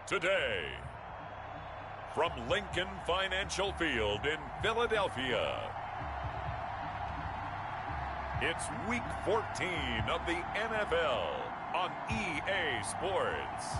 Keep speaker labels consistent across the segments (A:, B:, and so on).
A: today. From Lincoln Financial Field in Philadelphia, it's Week 14 of the NFL on EA Sports.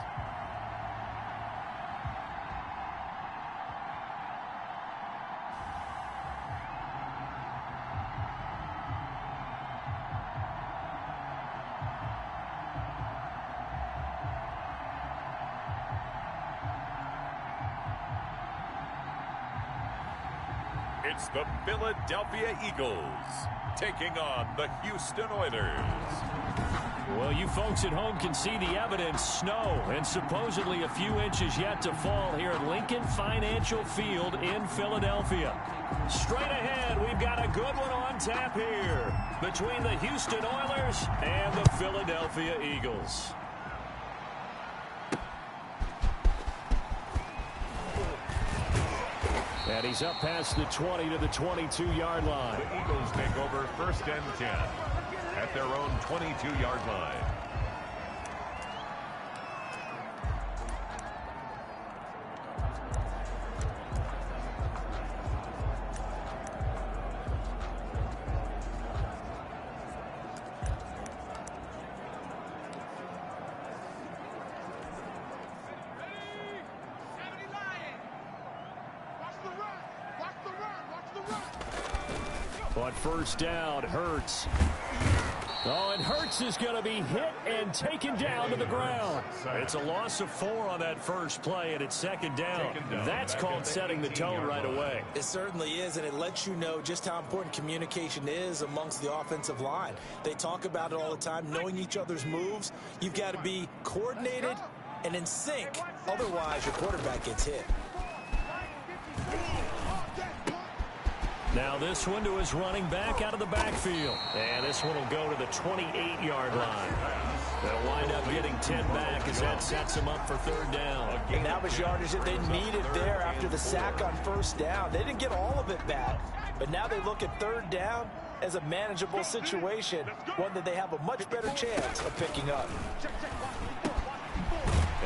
A: It's the Philadelphia Eagles taking on the Houston Oilers.
B: Well, you folks at home can see the evidence. Snow and supposedly a few inches yet to fall here at Lincoln Financial Field in Philadelphia. Straight ahead, we've got a good one on tap here between the Houston Oilers and the Philadelphia Eagles. And he's up past the 20 to the 22-yard line.
A: The Eagles take over 1st and 10 at their own 22-yard line.
B: But first down, Hurts. Oh, and Hurts is going to be hit and taken down to the ground. It's a loss of 4 on that first play, and it's 2nd down. That's called setting the tone right away.
C: It certainly is, and it lets you know just how important communication is amongst the offensive line. They talk about it all the time, knowing each other's moves. You've got to be coordinated and in sync. Otherwise, your quarterback gets hit.
B: Now this one to his running back out of the backfield. And this one will go to the 28-yard line. They'll wind up getting 10 back as that sets them up for 3rd down.
C: And that was yardage that they needed there after the sack on 1st down. They didn't get all of it back, but now they look at 3rd down as a manageable situation, one that they have a much better chance of picking up.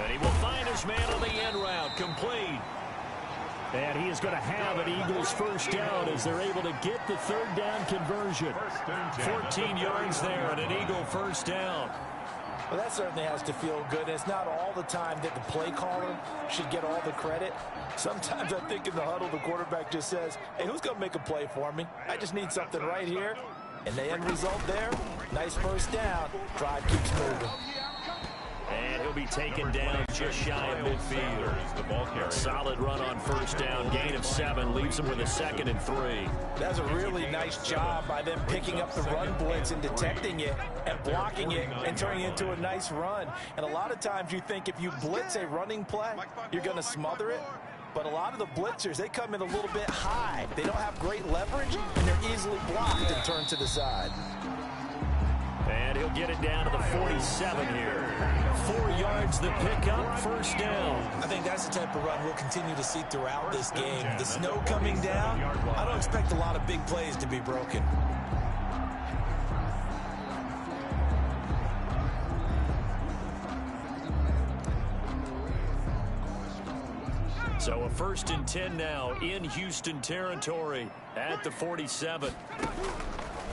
B: And he will find his man on the end route, complete. And he is going to have an Eagles 1st down as they're able to get the 3rd down conversion. 14 yards there and an Eagle 1st down.
C: Well, that certainly has to feel good. And it's not all the time that the play caller should get all the credit. Sometimes I think in the huddle, the quarterback just says, hey, who's going to make a play for me? I just need something right here. And the end result there, nice 1st down. Drive keeps moving.
B: And he'll be taken down just shy of midfield. Solid run on 1st down. Gain of 7 leaves him with a 2nd and 3.
C: That's a really nice job by them picking up the run blitz and detecting it and blocking it and turning it into a nice run. And a lot of times you think if you blitz a running play, you're going to smother it. But a lot of the blitzers, they come in a little bit high. They don't have great leverage, and they're easily blocked and turned to the side.
B: And he'll get it down to the 47 here. 4 yards the pickup, 1st down.
C: I think that's the type of run we'll continue to see throughout this game. The snow coming down, I don't expect a lot of big plays to be broken.
B: So a 1st and 10 now in Houston territory at the 47.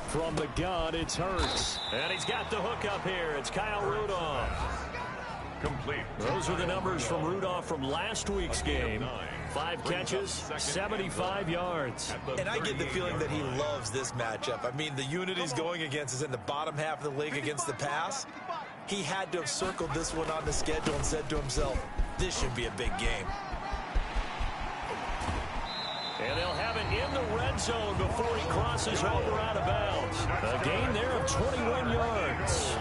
B: From the gun, it's Hurts. And he's got the hook up here. It's Kyle Rudolph.
A: Complete.
B: Those are the numbers from Rudolph from last week's game. 5 catches, 75 yards.
C: And I get the feeling that he loves this matchup. I mean, the unit he's going against is in the bottom half of the league against the pass. He had to have circled this one on the schedule and said to himself, this should be a big game.
B: And they'll have it in the red zone before he crosses over out of bounds. A gain there of 21 yards.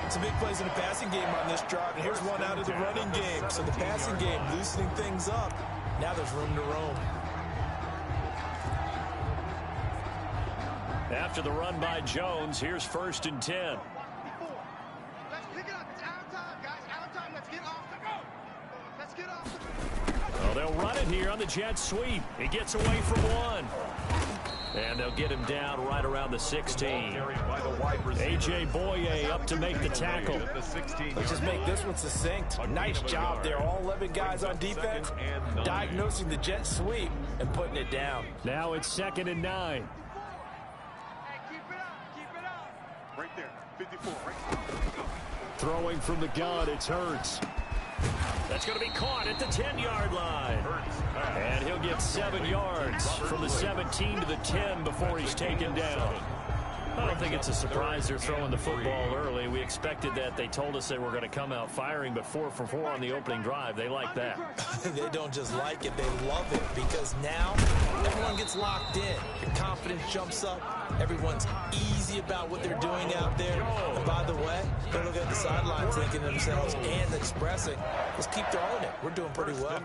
C: Some big plays in the passing game on this drive, and here's one out of the running game. So the passing game loosening things up. Now there's room to roam.
B: After the run by Jones, here's 1st and 10.
D: Let's pick it up. It's out of time, guys. Out of time. Let's get off the go. Let's get off the go.
B: Oh, they'll run it here on the jet sweep. He gets away from one. And they'll get him down right around the 16. A.J. Boye up to make the tackle.
C: Let's just make this one succinct. Nice job there. All 11 guys on defense diagnosing the jet sweep and putting it down.
B: Now it's 2nd and 9.
D: Hey, keep it up. Keep it up. Right there. 54. Right there.
B: Throwing from the gun, it's Hurts. That's going to be caught at the 10-yard line. And he'll get 7 yards from the 17 to the 10 before he's taken down. I don't think it's a surprise they're throwing the football early. We expected that. They told us they were going to come out firing, but 4 for 4 on the opening drive. They like that.
C: They don't just like it, they love it, because now everyone gets locked in. Your confidence jumps up. Everyone's easy about what they're doing out there. And by the way, they're looking at the sidelines thinking to themselves and expressing, let's keep throwing it. We're doing pretty well.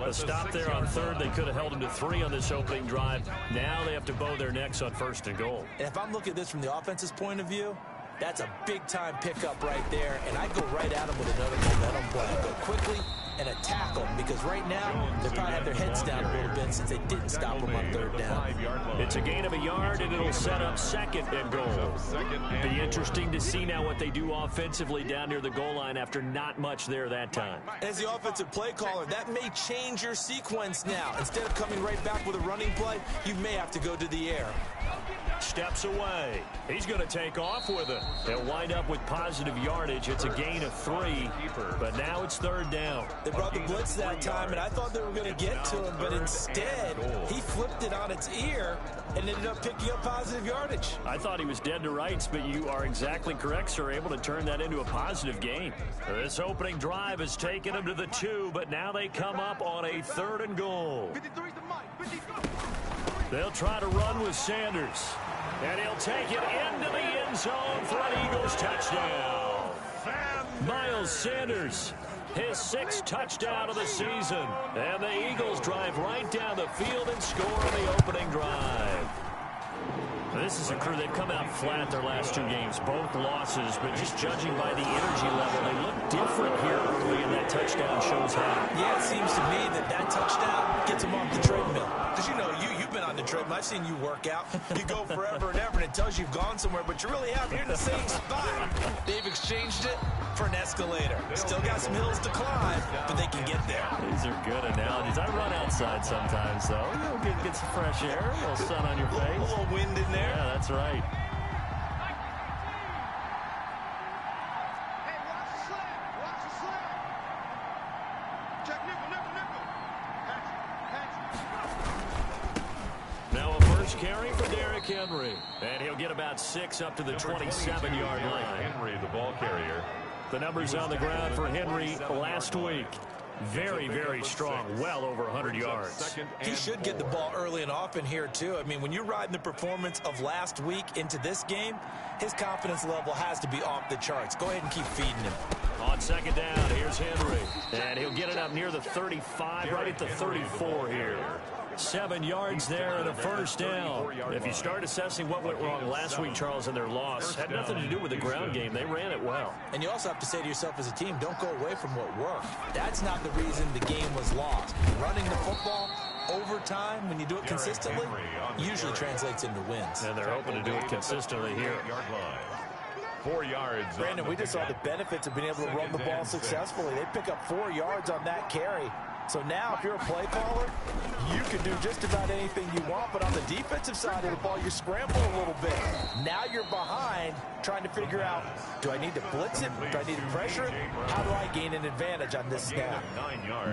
B: A stop there on 3rd. They could have held them to 3 on this opening drive. Now they have to bow their necks on 1st and goal.
C: And if I'm looking at this from the offense's point of view, that's a big-time pickup right there, and I go right at them with another momentum play. I go quickly and attack them, because right now they probably have their heads down a little bit since they didn't stop them on 3rd down.
B: It's a gain of a yard, and it'll set up 2nd and goal. Be interesting to see now what they do offensively down near the goal line after not much there that time.
C: As the offensive play caller, that may change your sequence now. Instead of coming right back with a running play, you may have to go to the air.
B: Steps away. He's going to take off with it. They'll wind up with positive yardage. It's a gain of 3, but now it's 3rd down.
C: They brought the blitz that time, and I thought they were going to get to him, but instead, he flipped it on its ear and ended up picking up positive yardage.
B: I thought he was dead to rights, but you are exactly correct, sir. Able to turn that into a positive gain. This opening drive has taken them to the 2, but now they come up on a 3rd and goal.
D: 53's the mic. 53.
B: They'll try to run with Sanders. And he'll take it into the end zone for an Eagles touchdown. Miles Sanders, his 6th touchdown of the season. And the Eagles drive right down the field and score on the opening drive. This is a crew, they've come out flat their last 2 games, both losses, but just judging by the energy level, they look different here early, and that touchdown shows how.
C: Yeah, it seems to me that touchdown gets them off the treadmill. Because, you know, you've been on the treadmill. I've seen you work out. You go forever and ever, and it tells you you've gone somewhere, but you really have. You're in the same spot. They've exchanged it for an escalator. Still got some hills to climb, but they can get there.
B: These are good analogies. I run outside sometimes, though. You know, get some fresh air, a little sun on your face.
C: A little wind in there.
B: Yeah, that's right.
D: Hey, watch the slam. Watch the slam. Check nickel. Patch.
B: Now a first carry for Derrick Henry. And he'll get about 6 up to the 27-yard line.
A: Henry, the ball carrier.
B: The numbers on the ground for Henry last week. Very, very strong, well over 100 yards.
C: He should get the ball early and often here, too. I mean, when you're riding the performance of last week into this game, his confidence level has to be off the charts. Go ahead and keep feeding him.
B: On 2nd down, here's Henry. And he'll get it up near the 35, right at the 34 here. 7 yards there and a first down. If you start assessing what went wrong last week, Charles, in their loss, had nothing to do with the ground game. They ran it well.
C: And you also have to say to yourself as a team, don't go away from what worked. That's not the reason the game was lost. Running the football over time, when you do it consistently, usually translates into wins.
B: And they're hoping to do it consistently here.
A: 4 yards.
C: Brandon, we just saw the benefits of being able to run the ball successfully. They pick up 4 yards on that carry. So now, if you're a play caller, you can do just about anything you want. But on the defensive side of the ball, you scramble a little bit. Now you're behind, trying to figure out, do I need to blitz it? Do I need to pressure it? How do I gain an advantage on this snap?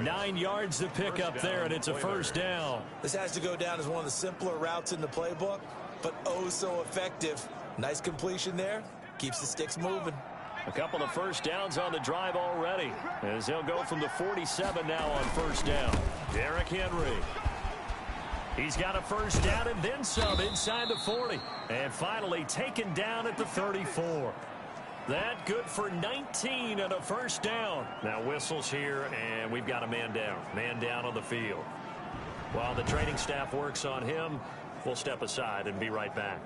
B: 9 yards to pick up there, and it's a first down.
C: This has to go down as one of the simpler routes in the playbook, but oh so effective. Nice completion there. Keeps the sticks moving.
B: A couple of first downs on the drive already, as he'll go from the 47 now on first down. Derrick Henry. He's got a first down and then some inside the 40. And finally taken down at the 34. That good for 19 and a first down. Now whistles here, and we've got a man down. Man down on the field. While the training staff works on him, we'll step aside and be right back.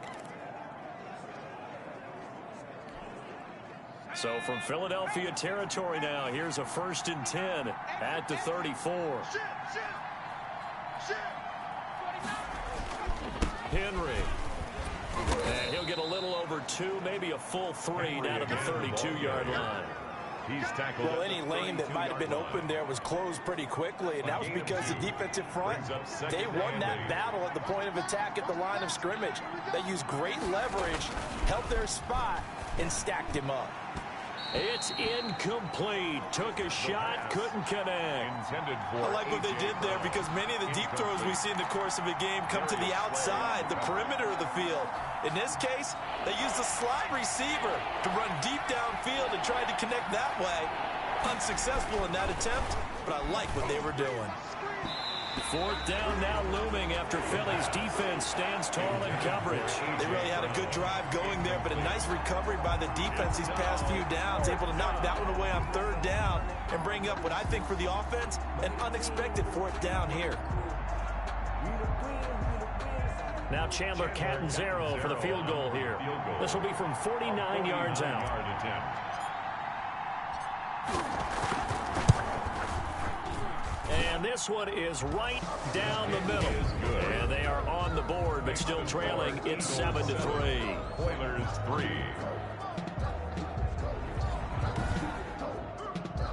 B: So from Philadelphia territory now, here's a 1st and 10 at the 34. Henry. And he'll get a little over 2, maybe a full 3 down at the 32-yard line.
A: He's tackled.
C: Well, any lane that might have been open there was closed pretty quickly, and that was because the defensive front, they won that battle at the point of attack at the line of scrimmage. They used great leverage, held their spot, and stacked him up.
B: It's incomplete. Took a shot, couldn't connect.
C: I like what they did there because many of the deep throws we see in the course of a game come to the outside, the perimeter of the field. In this case, they used a slot receiver to run deep downfield and tried to connect that way. Unsuccessful in that attempt, but I like what they were doing.
B: 4th down now looming after Philly's defense stands tall in coverage.
C: They really had a good drive going there, but a nice recovery by the defense these past few downs, able to knock that one away on 3rd down and bring up what I think for the offense, an unexpected 4th down here.
B: Now Chandler Catanzaro for the field goal here. This will be from 49 yards out. And this one is right down the middle. And they are on the board, but still trailing. It's 7-3.
A: Oilers 3.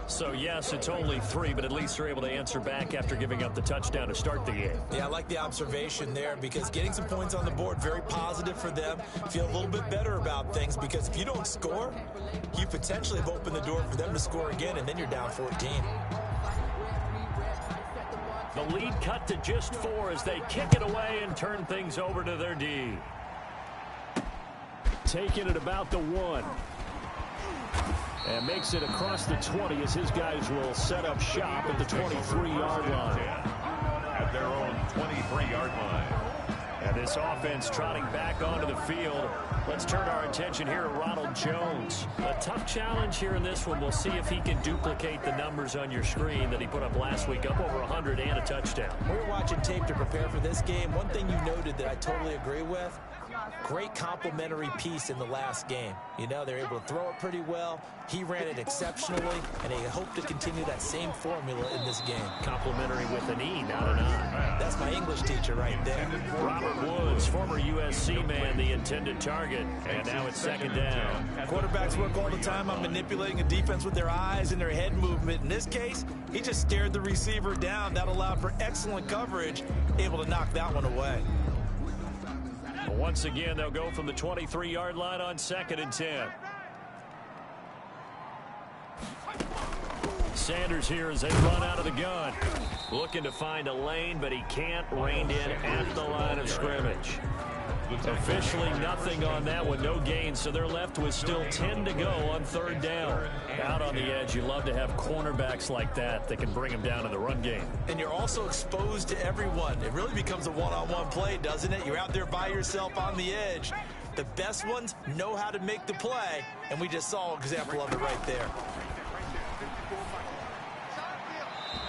B: So, yes, it's only 3, but at least they're able to answer back after giving up the touchdown to start the game.
C: Yeah, I like the observation there because getting some points on the board, very positive for them. Feel a little bit better about things because if you don't score, you potentially have opened the door for them to score again, and then you're down 14.
B: The lead cut to just 4 as they kick it away and turn things over to their D. Taking it about the 1. And makes it across the 20 as his guys will set up shop at the 23-yard line.
A: At their own 23-yard line.
B: And this offense trotting back onto the field. Let's turn our attention here to Ronald Jones. A tough challenge here in this one. We'll see if he can duplicate the numbers on your screen that he put up last week, up over 100 and a touchdown.
C: We were watching tape to prepare for this game. One thing you noted that I totally agree with, great complementary piece in the last game. You know, they're able to throw it pretty well. He ran it exceptionally, and they hope to continue that same formula in this game.
B: Complimentary with an E, not an I.
C: That's my English teacher right there.
B: Robert Woods, former USC man, the intended target. And now it's 2nd down.
C: Quarterbacks work all the time on manipulating a defense with their eyes and their head movement. In this case, he just stared the receiver down. That allowed for excellent coverage, able to knock that one away.
B: Once again, they'll go from the 23-yard line on 2nd and 10. Sanders here as they run out of the gun. Looking to find a lane, but he can't. Reined in at the line of scrimmage. Officially nothing on that one, no gain, so they're left with still 10 to go on 3rd down. Out on the edge, you love to have cornerbacks like that can bring them down in the run game.
C: And you're also exposed to everyone. It really becomes a one-on-one play, doesn't it? You're out there by yourself on the edge. The best ones know how to make the play, and we just saw an example of it right there.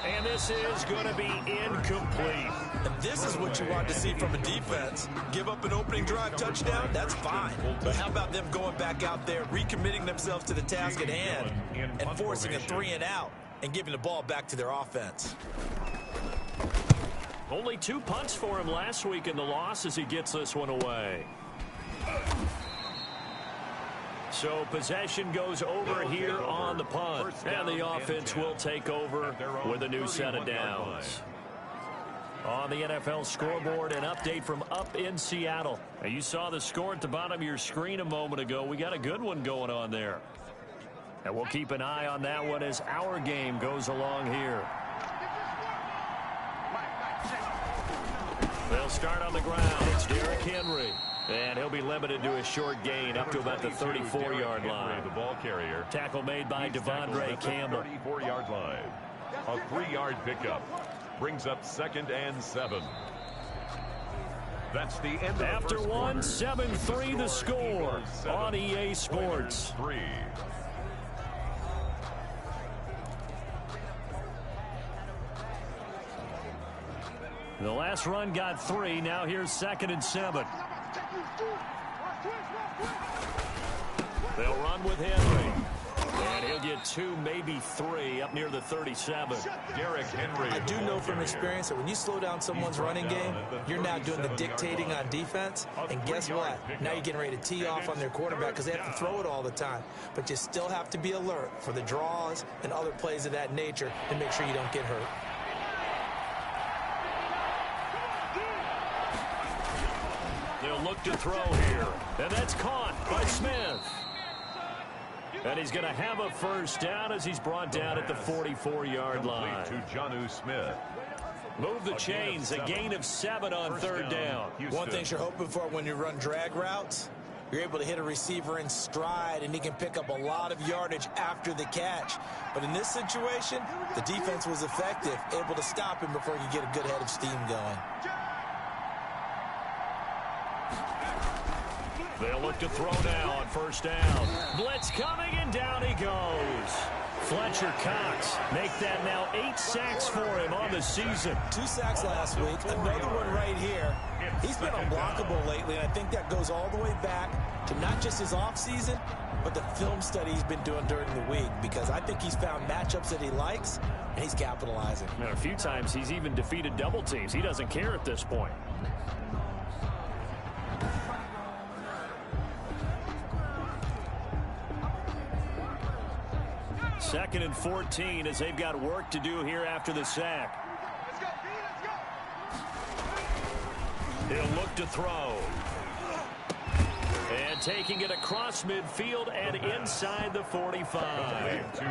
B: And this is going to be incomplete.
C: And this is what you want to see from a defense. Give up an opening drive touchdown, that's fine. But how about them going back out there, recommitting themselves to the task at hand, and forcing a 3-and-out, and giving the ball back to their offense.
B: Only 2 punts for him last week in the loss as he gets this one away. So possession goes over here on the punt. And the offense will take over with a new set of downs. On the NFL scoreboard, an update from up in Seattle. And you saw the score at the bottom of your screen a moment ago. We got a good one going on there. And we'll keep an eye on that one as our game goes along here. They'll start on the ground. It's Derrick Henry. And he'll be limited to a short gain up to about the 34-yard line.
A: The ball carrier.
B: Tackle made by Devondre Campbell.
A: 34-yard line. A 3-yard pickup. Brings up 2nd and 7. That's the end of
B: After
A: the first
B: one,
A: quarter.
B: 7-3 the score on EA Sports.
A: 3.
B: The last run got 3. Now here's 2nd and 7. They'll run with Henry. And he'll he'll get 2, maybe 3 up near the 37.
A: Derrick Henry.
C: I do know from experience that when you slow down someone's running game, you're now doing the dictating on defense. And guess what? Now you're getting ready to tee off on their quarterback because they have to throw it all the time. But you still have to be alert for the draws and other plays of that nature to make sure you don't get hurt.
B: They'll look to throw here. And that's caught by Smith. And he's going to have a first down as he's brought down at the 44-yard line.
A: To Jonnu Smith.
B: Move the chains. A gain of 7 on third down.
C: One thing you're hoping for when you run drag routes, you're able to hit a receiver in stride, and he can pick up a lot of yardage after the catch. But in this situation, the defense was effective, able to stop him before he could get a good head of steam going.
B: They'll look to throw now on first down. Blitz coming, and down he goes. Fletcher Cox make that now 8 sacks for him on the season.
C: 2 sacks last week, another one right here. He's been unblockable lately, and I think that goes all the way back to not just his offseason, but the film study he's been doing during the week, because I think he's found matchups that he likes, and he's capitalizing.
B: And a few times he's even defeated double teams. He doesn't care at this point. Second and 14 as they've got work to do here after the sack. He'll look to throw. And taking it across midfield and inside the 45.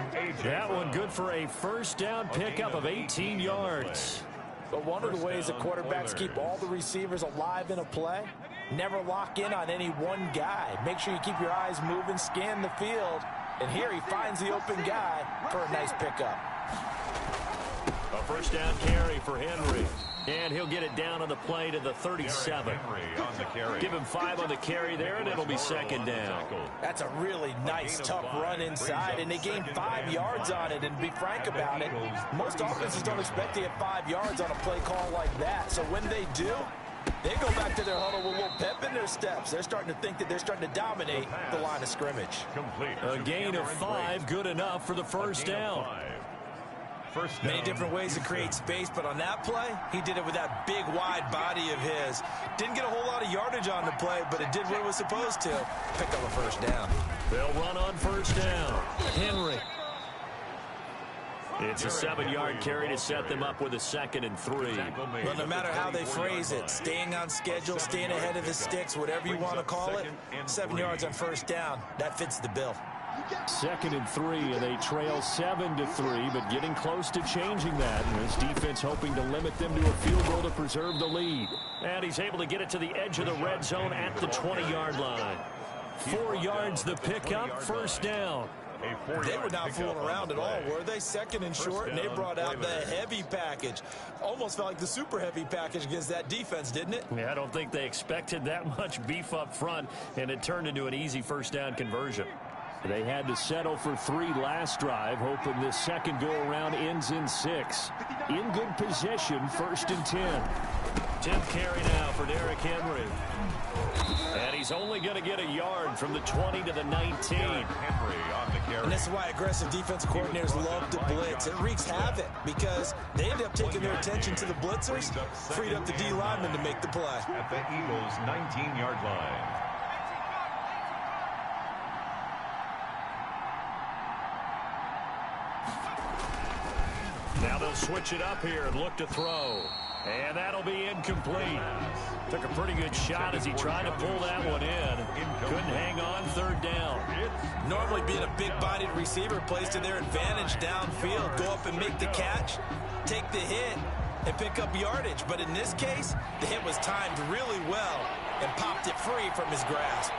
B: That one good for a first down pickup of 18 yards.
C: But one of the ways that quarterbacks keep all the receivers alive in a play, never lock in on any one guy. Make sure you keep your eyes moving, scan the field. And here he finds the open guy for a nice pickup.
B: A first down carry for Henry. And he'll get it down on the play to the 37. Give him 5 on the carry there, and it'll be second down.
C: That's a really nice, tough run inside, and they gained 5 yards on it. And to be frank about it, most offenses don't expect to get 5 yards on a play call like that. So when they do, they go back to their huddle with a little pep in their steps. They're starting to think that they're starting to dominate the line of scrimmage.
B: A gain of 5, good enough for the first down.
C: Many different ways to create space, but on that play, he did it with that big, wide body of his. Didn't get a whole lot of yardage on the play, but it did what it was supposed to. Pick up a first down.
B: They'll run on first down. Henry. It's a 7-yard carry to set them up with a 2nd and 3.
C: Well, no matter how they phrase it, staying on schedule, staying ahead of the sticks, whatever you want to call it, 7 yards on first down, that fits the bill.
B: 2nd and 3, and they trail 7-3, but getting close to changing that. And this defense hoping to limit them to a field goal to preserve the lead. And he's able to get it to the edge of the red zone at the 20-yard line. 4 yards the pickup, first down.
C: They were not fooling around at all, were they? 2nd and short, and they brought out the heavy package. Almost felt like the super heavy package against that defense, didn't it?
B: Yeah, I don't think they expected that much beef up front, and it turned into an easy first down conversion. They had to settle for 3 last drive, hoping this second go-around ends in 6. In good position, 1st and 10. 10th carry now for Derrick Henry. And he's only going to get a yard from the 20 to the 19.
C: And this is why aggressive defensive coordinators love to blitz. It wreaks havoc because they end up taking their attention to the blitzers, freed up the D lineman to make the play.
A: At the Eagles' 19-yard line.
B: Now they'll switch it up here and look to throw. And that'll be incomplete. Took a pretty good shot as he tried to pull that one in. Couldn't hang on, 3rd down.
C: Normally being a big-bodied receiver plays to their advantage downfield. Go up and make the catch, take the hit, and pick up yardage. But in this case, the hit was timed really well and popped it free from his grasp.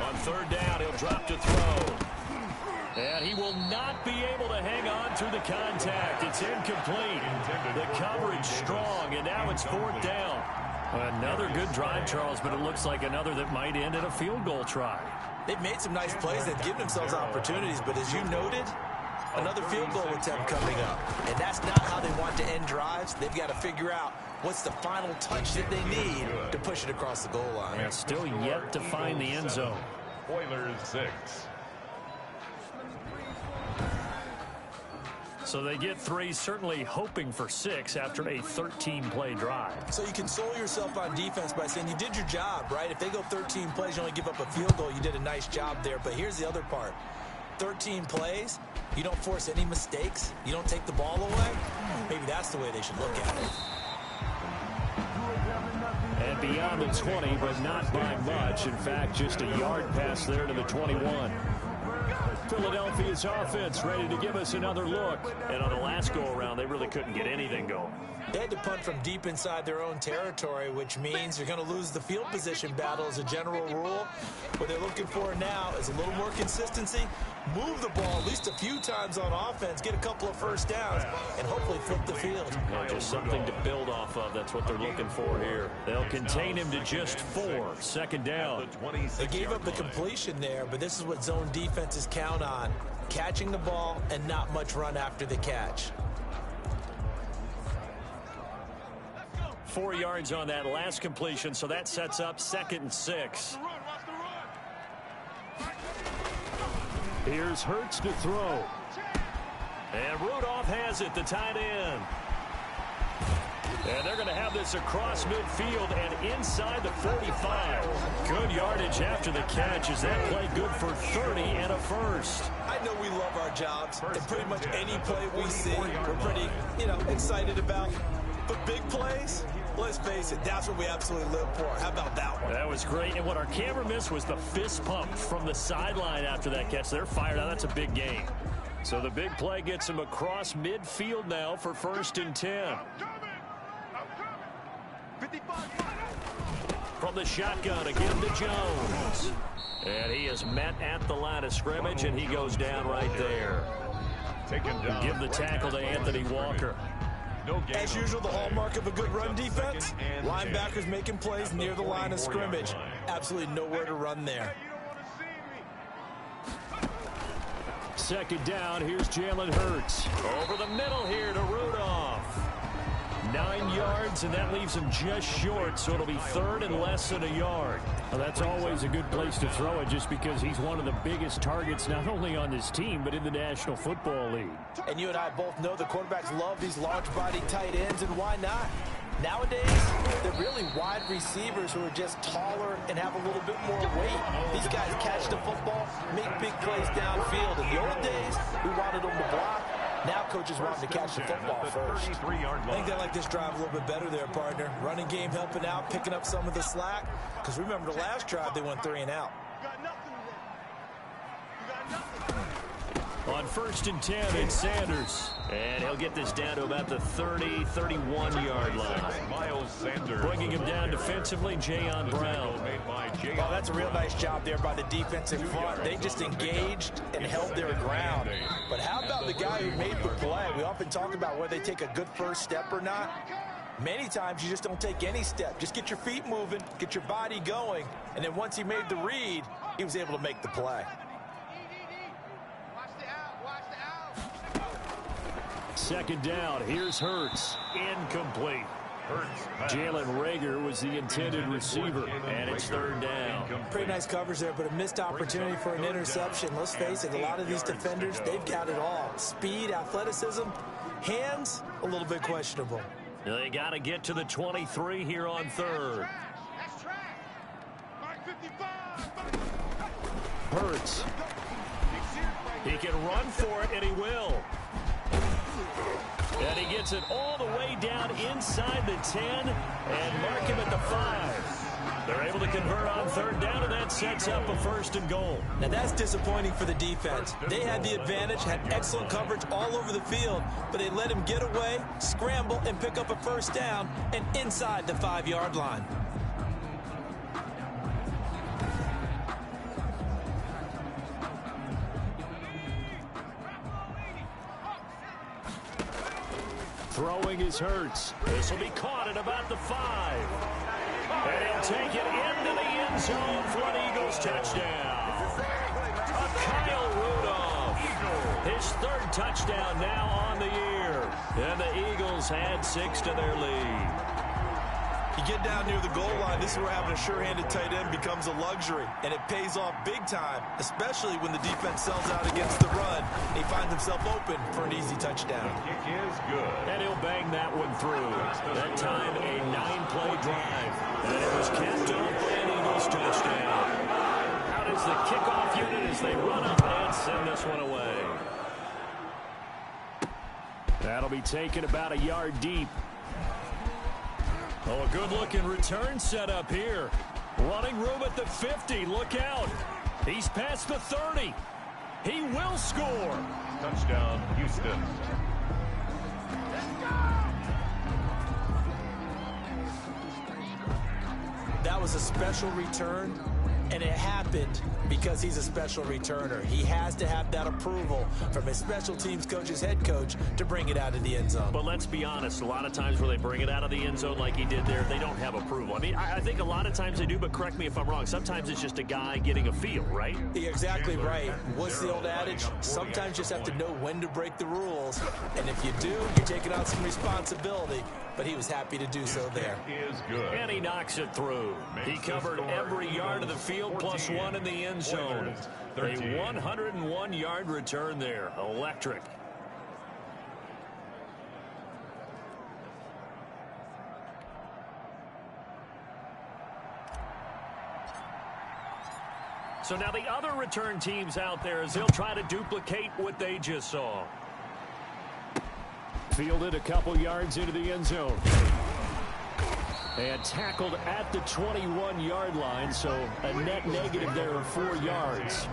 B: On 3rd down, he'll drop to throw. And he will not be able to hang on through the contact. It's incomplete. The coverage strong, and now it's 4th down. Another good drive, Charles, but it looks like another that might end in a field goal try.
C: They've made some nice plays. They've given themselves opportunities, but as you noted, another field goal attempt coming up. And that's not how they want to end drives. They've got to figure out what's the final touch that they need to push it across the goal line.
B: And still yet to find the end zone.
A: Oilers 6.
B: So they get 3, certainly hoping for 6 after a 13-play drive.
C: So you console yourself on defense by saying you did your job, right? If they go 13 plays, you only give up a field goal, you did a nice job there. But here's the other part. 13 plays, you don't force any mistakes, you don't take the ball away. Maybe that's the way they should look at it.
B: And beyond the 20, but not by much. In fact, just a yard pass there to the 21. Philadelphia's offense ready to give us another look. And on the last go-around, they really couldn't get anything going.
C: They had to punt from deep inside their own territory, which means you're going to lose the field position battle as a general rule. What they're looking for now is a little more consistency, move the ball at least a few times on offense, get a couple of first downs, and hopefully flip the field.
B: Just something to build off of. That's what they're looking for here. They'll contain him to just 4. Second down.
C: They gave up the completion there, but this is what zone defenses count on. Catching the ball and not much run after the catch.
B: 4 yards on that last completion, so that sets up 2nd and 6. Here's Hurts to throw. And Rudolph has it, the tight end. And they're going to have this across midfield and inside the 45. Good yardage after the catch. Is that play good for 30 and a first?
C: I know we love our jobs, and pretty much any play we see, we're pretty, excited about. But big plays, let's face it, that's what we absolutely live for. How about that one?
B: That was great. And what our camera missed was the fist pump from the sideline after that catch. They're fired out. That's a big gain. So the big play gets him across midfield now for 1st and 10. From the shotgun again to Jones. And he is met at the line of scrimmage, and he goes down right there. Give the tackle to Anthony Walker.
C: As usual, the hallmark of a good run defense, linebackers making plays near the line of scrimmage. Absolutely nowhere to run there.
B: Second down, here's Jalen Hurts. Over the middle here to Rudolph. 9 yards, and that leaves him just short, so it'll be 3rd and less than a yard. Well, that's always a good place to throw it just because he's one of the biggest targets not only on this team but in the National Football League.
C: And you and I both know the quarterbacks love these large-body tight ends, and why not? Nowadays, they're really wide receivers who are just taller and have a little bit more weight. These guys catch the football, make big plays downfield. In the old days, we wanted them to block. Now coaches want them to catch the football first. I think they like this drive a little bit better there, partner. Running game helping out, picking up some of the slack. Because remember, the last drive, they went 3 and out.
B: On 1st and 10, it's Sanders. And he'll get this down to about the 30, 31-yard line.
A: Miles Sanders.
B: Bringing him down defensively, Jayon Brown.
C: Oh, that's a real nice job there by the defensive front. They just engaged and held their ground. But how about the guy who made the play? We often talk about whether they take a good first step or not. Many times you just don't take any step. Just get your feet moving, get your body going, and then once he made the read, he was able to make the play.
B: Second down, here's Hurts. Incomplete. Jalen Reagor was the intended receiver, and it's 3rd down.
C: Pretty nice coverage there, but a missed opportunity for an interception. Let's face it, a lot of these defenders, they've got it all. Speed, athleticism, hands, a little bit questionable.
B: They got to get to the 23 here on 3rd. Hurts. He can run for it, and he will. And he gets it all the way down inside the 10 and mark him at the 5. They're able to convert on 3rd down, and that sets up a 1st and goal.
C: Now that's disappointing for the defense. They had the advantage, had excellent coverage all over the field, but they let him get away, scramble, and pick up a 1st down and inside the 5-yard line.
B: Throwing is Hurts. This will be caught at about the 5. And he'll take it into the end zone for an Eagles touchdown. Kyle Rudolph. His 3rd touchdown now on the year. And the Eagles add 6 to their lead.
C: You get down near the goal line, this is where having a sure-handed tight end becomes a luxury, and it pays off big time, especially when the defense sells out against the run. He finds himself open for an easy touchdown.
A: The kick is good.
B: And he'll bang that one through. That time, a 9-play drive. And it was capped off by an Eagles touchdown. Out is the kickoff unit as they run up and send this one away. That'll be taken about a yard deep. Oh, a good-looking return set up here. Running room at the 50. Look out. He's past the 30. He will score.
A: Touchdown, Houston.
C: That was a special return, and it happened because he's a special returner. He has to have that approval from his special teams coach's head coach to bring it out of the end zone.
B: But let's be honest, a lot of times where they bring it out of the end zone like he did there, they don't have approval. I mean, I think a lot of times they do, but correct me if I'm wrong. Sometimes it's just a guy getting a feel, right?
C: You're exactly right. What's the old adage? Sometimes you just have to know when to break the rules. And if you do, you're taking on some responsibility. But he was happy to do so there.
A: Is good.
B: And he knocks it through. He covered every yard of the field plus one in the end zone. A 101-yard return there. Electric. So now the other return teams out there as they'll try to duplicate what they just saw. Fielded a couple yards into the end zone. And tackled at the 21-yard line, so a net negative there of 4 yards.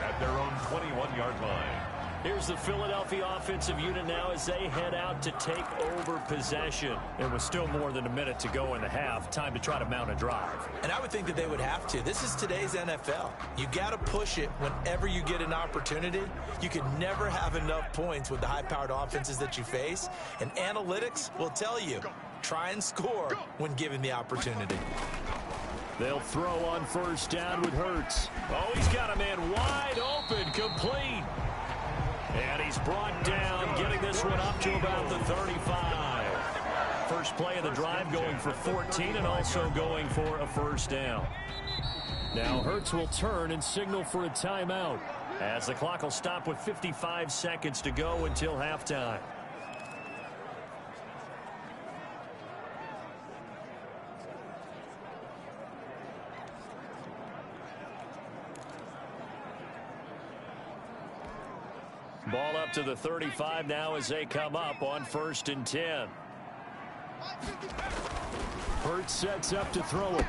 A: At their own 21-yard line.
B: Here's the Philadelphia offensive unit now as they head out to take over possession. And with still more than a minute to go in the half, time to try to mount a drive.
C: And I would think that they would have to. This is today's NFL. You got to push it whenever you get an opportunity. You can never have enough points with the high-powered offenses that you face. And analytics will tell you, try and score when given the opportunity.
B: They'll throw on first down with Hurts. Oh, he's got a man wide open, complete. And he's brought down, getting this one up to about the 35. First play of the drive going for 14 and also going for a first down. Now Hurts will turn and signal for a timeout as the clock will stop with 55 seconds to go until halftime. Ball up to the 35 now as they come up on 1st and 10. Hurts sets up to throw it.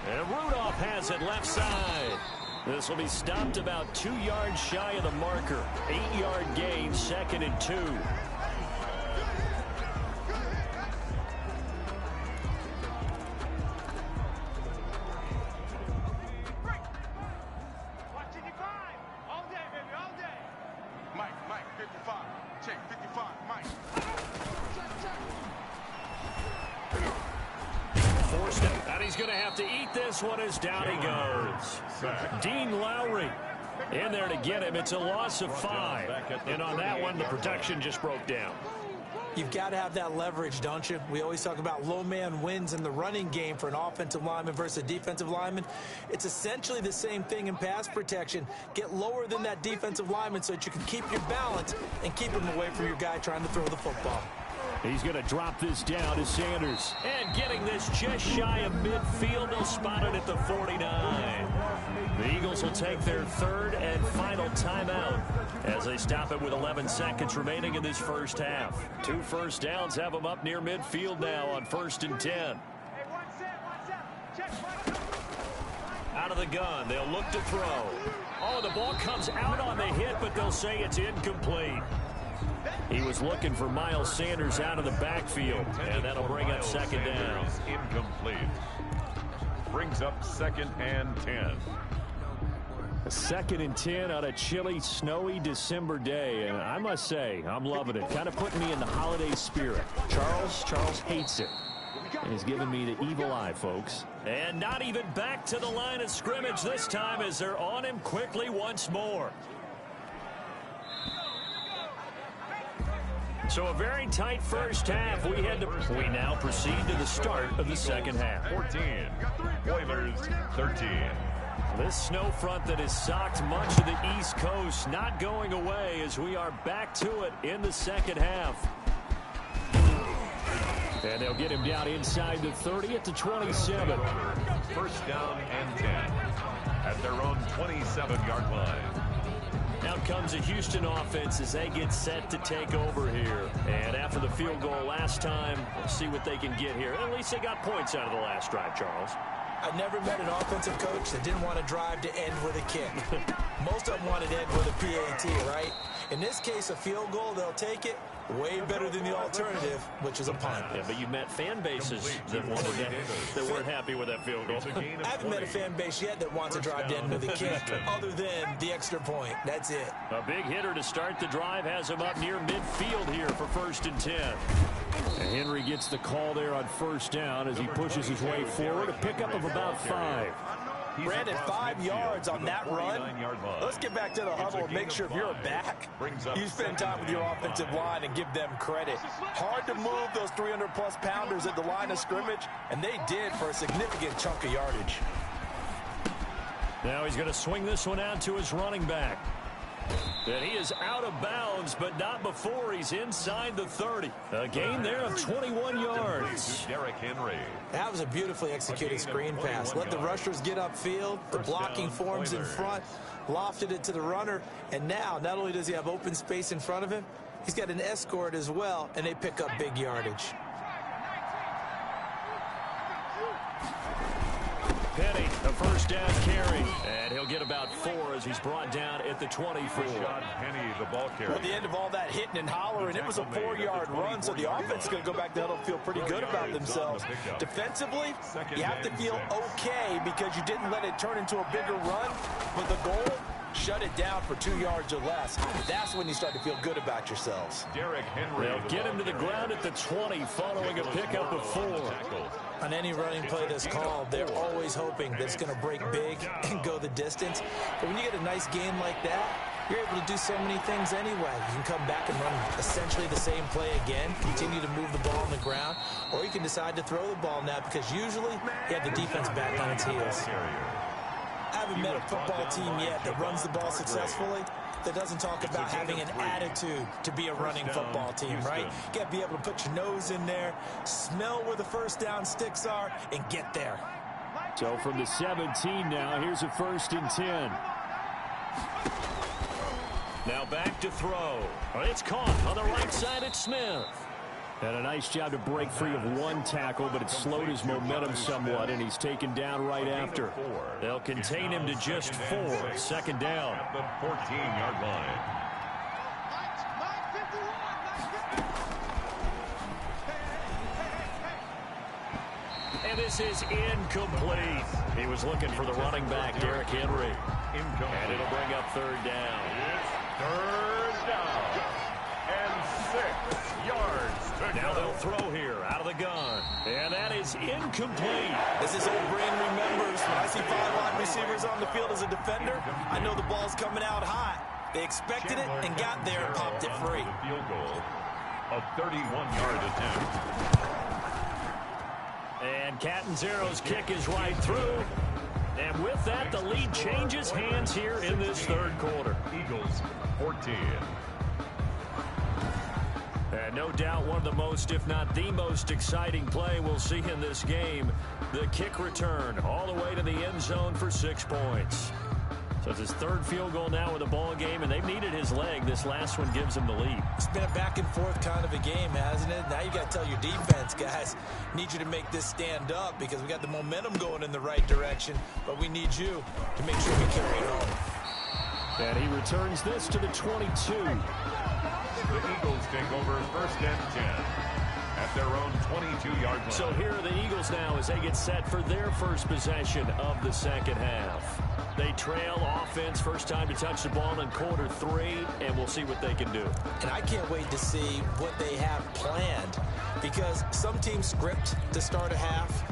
B: And Rudolph has it left side. This will be stopped about 2 yards shy of the marker. 8-yard gain, 2nd and 2. One is down he goes. Dean Lowry in there to get him. It's a loss of 5. And on that one, the protection just broke down.
C: You've got to have that leverage, don't you? We always talk about low man wins in the running game for an offensive lineman versus a defensive lineman. It's essentially the same thing in pass protection. Get lower than that defensive lineman so that you can keep your balance and keep him away from your guy trying to throw the football.
B: He's going to drop this down to Sanders. And getting this just shy of midfield. They'll spot it at the 49. The Eagles will take their 3rd and final timeout as they stop it with 11 seconds remaining in this first half. 2 first downs have them up near midfield now on 1st and 10. Out of the gun. They'll look to throw. Oh, the ball comes out on the hit, but they'll say it's incomplete. He was looking for Miles Sanders out of the backfield, and that'll bring up 2nd down.
A: Incomplete. Brings up 2nd and 10.
B: 2nd and 10 on a chilly, snowy December day, and I must say, I'm loving it. Kind of putting me in the holiday spirit. Charles hates it. And he's giving me the evil eye, folks. And not even back to the line of scrimmage this time as they're on him quickly once more. So a very tight first half. We now proceed to the start of the second half.
A: 14. Oilers 13.
B: This snow front that has socked much of the East Coast not going away as we are back to it in the second half. And they'll get him down inside the 30 at the 27.
A: First down and 10 at their own 27-yard line.
B: Out comes a Houston offense as they get set to take over here. And after the field goal last time, we'll see what they can get here. At least they got points out of the last drive, Charles.
C: I never met an offensive coach that didn't want to drive to end with a kick. Most of them wanted to end with a PAT, right? In this case, a field goal, they'll take it. Way better than the alternative, which is a punt.
B: Yeah, but you met fan bases that wanted that weren't happy with that field goal.
C: I haven't met a fan base yet that wants to drive to end with a kick, other than the extra point. That's it.
B: A big hitter to start the drive has him up near midfield here for 1st and 10. And Henry gets the call there on first down as he pushes his way forward. A pickup of about 5.
C: Brandon, 5 yards on that run. Let's get back to the huddle and make sure if you're a back, you spend time with your offensive line and give them credit. Hard to move those 300-plus pounders at the line of scrimmage, and they did for a significant chunk of yardage.
B: Now he's going to swing this one out to his running back. And he is out of bounds, but not before he's inside the 30. A gain there of 21 yards.
A: Derrick Henry.
C: That was a beautifully executed screen pass. Let the rushers get upfield. The blocking forms in front. Lofted it to the runner. And now, not only does he have open space in front of him, he's got an escort as well, and they pick up big yardage.
B: Penny, a first down carry. And he'll get about 4 as he's brought down at the 24.
A: Penny, the ball carrier.
C: Well, at the end of all that hitting and hollering, it was a 4-yard run, so the offense is going to go back to huddle and feel pretty good about themselves. Defensively, you have to feel okay because you didn't let it turn into a bigger run, but the goal, shut it down for 2 yards or less. That's when you start to feel good about yourselves.
A: Derrick Henry.
B: They'll get him to the ground at the 20 following a pickup of 4.
C: On any running play that's called, they're always hoping that it's going to break big and go the distance. But when you get a nice gain like that, you're able to do so many things anyway. You can come back and run essentially the same play again, continue to move the ball on the ground, or you can decide to throw the ball now because usually you have the defense back on its heels. I haven't met a football team yet that runs the ball successfully that doesn't talk about having an attitude to be a running football team, right? You got to be able to put your nose in there, smell where the first down sticks are, and get there.
B: So from the 17 now, here's a 1st and 10. Now back to throw. It's caught on the right side at Smith. And a nice job to break free of 1 tackle, but it slowed his momentum somewhat, and he's taken down right after. They'll contain him to just 4. 2nd down.
A: At the 14-yard line.
B: And this is incomplete. He was looking for the running back, Derrick Henry. And it'll bring up 3rd down.
A: Third down. And 6 yards.
B: Now they'll throw here out of the gun. And that is incomplete.
C: As this old brain remembers, when I see 5 wide receivers on the field as a defender, I know the ball's coming out hot. They expected it and got there and popped it free.
A: Field goal. A 31-yard attempt.
B: And Catanzaro's kick is right through. And with that, the lead changes hands here in this 3rd quarter.
A: Eagles 14.
B: And no doubt one of the most, if not the most exciting play we'll see in this game. The kick return all the way to the end zone for 6 points. So it's his 3rd field goal now in the ball game, and they've needed his leg. This last one gives him the lead.
C: It's been a back and forth kind of a game, hasn't it? Now you got to tell your defense, guys, need you to make this stand up because we got the momentum going in the right direction, but we need you to make sure we carry it home.
B: And he returns this to the 22.
A: The Eagles take over 1st and 10 at their own 22-yard line.
B: So here are the Eagles now as they get set for their first possession of the second half. They trail offense, first time to touch the ball in quarter 3, and we'll see what they can do.
C: And I can't wait to see what they have planned because some teams script to start a half.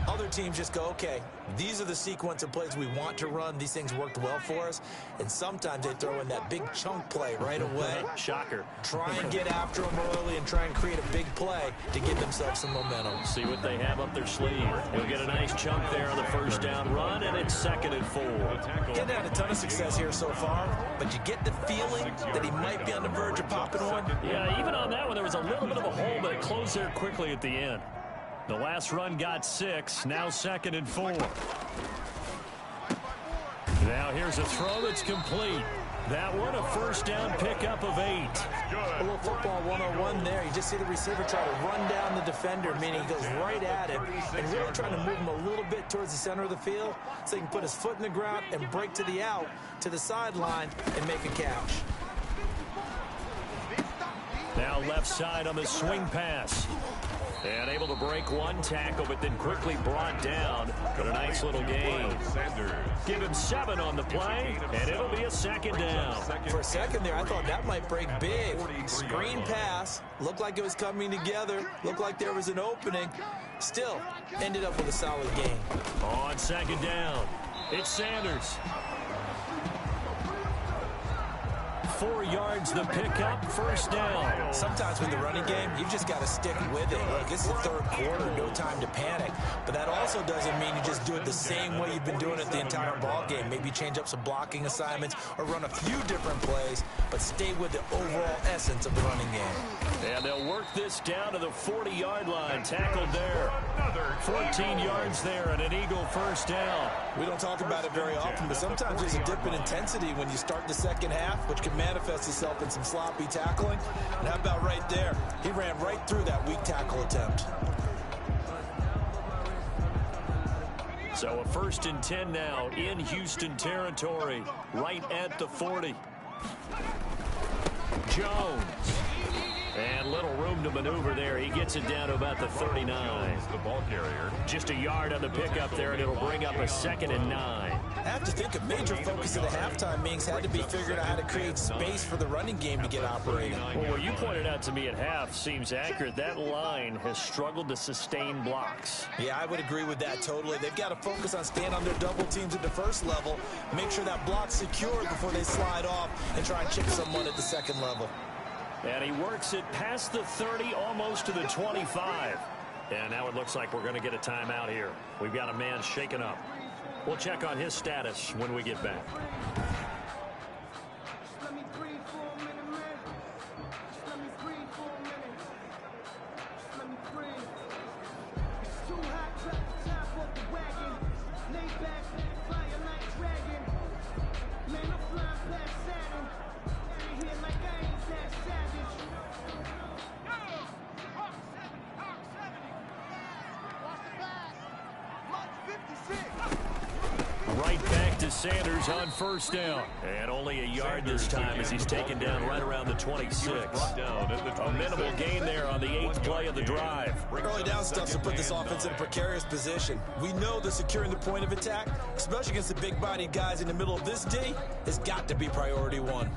C: Other teams just go, okay, these are the sequence of plays we want to run. These things worked well for us. And sometimes they throw in that big chunk play right away.
B: Shocker.
C: Try and get after them early and try and create a big play to give themselves some momentum.
B: See what they have up their sleeve. He'll get a nice chunk there on the first down run, and it's 2nd and 4.
C: Getting had a ton of success here so far, but you get the feeling that he might be on the verge of popping one.
B: Yeah, even on that one, there was a little bit of a hole, but it closed there quickly at the end. The last run got 6, now 2nd and 4. Now here's a throw that's complete. That one a first down pickup of 8.
C: A little football 101 there. You just see the receiver try to run down the defender, meaning he goes right at him and really trying to move him a little bit towards the center of the field so he can put his foot in the ground and break to the out, to the sideline, and make a catch.
B: Now left side on the swing pass. And able to break one tackle, but then quickly brought down. But a nice little gain. Give him 7 on the play, and it'll be a 2nd down.
C: For a second there, I thought that might break big. Screen pass. Looked like it was coming together. Looked like there was an opening. Still, ended up with a solid gain.
B: On 2nd down, it's Sanders. 4 yards the pickup, first down.
C: Sometimes with the running game, you've just got to stick with it. Look, it's the 3rd quarter, no time to panic. But that also doesn't mean you just do it the same way you've been doing it the entire ball game. Maybe change up some blocking assignments or run a few different plays, but stay with the overall essence of the running game.
B: And they'll work this down to the 40-yard line. Tackled there. 14 yards there and an Eagle first down.
C: We don't talk about it very often, but sometimes there's a dip in intensity when you start the second half, which can manifest itself in some sloppy tackling. And how about right there? He ran right through that weak tackle attempt.
B: So a 1st and 10 now in Houston territory, right at the 40. Jones. And little room to maneuver there. He gets it down to about the 39.
A: The ball carrier.
B: Just a yard on the pickup there, and it'll bring up a 2nd and 9.
C: I have to think a major focus of the halftime meetings had to be figuring out how to create space for the running game to get operating.
B: Well, what you pointed out to me at half seems accurate. That line has struggled to sustain blocks.
C: Yeah, I would agree with that totally. They've got to focus on staying on their double teams at the first level, make sure that block's secured before they slide off and try and chip someone at the second level.
B: And he works it past the 30, almost to the 25. And now it looks like we're going to get a timeout here. We've got a man shaken up. We'll check on his status when we get back. Right back to Sanders on first down. And only a yard this time as he's taken down right around the 26. A minimal gain there on the 8th play of the drive.
C: Early down stuff to put this offense in a precarious position. We know that securing the point of attack, especially against the big-bodied guys in the middle of this D, has got to be priority 1.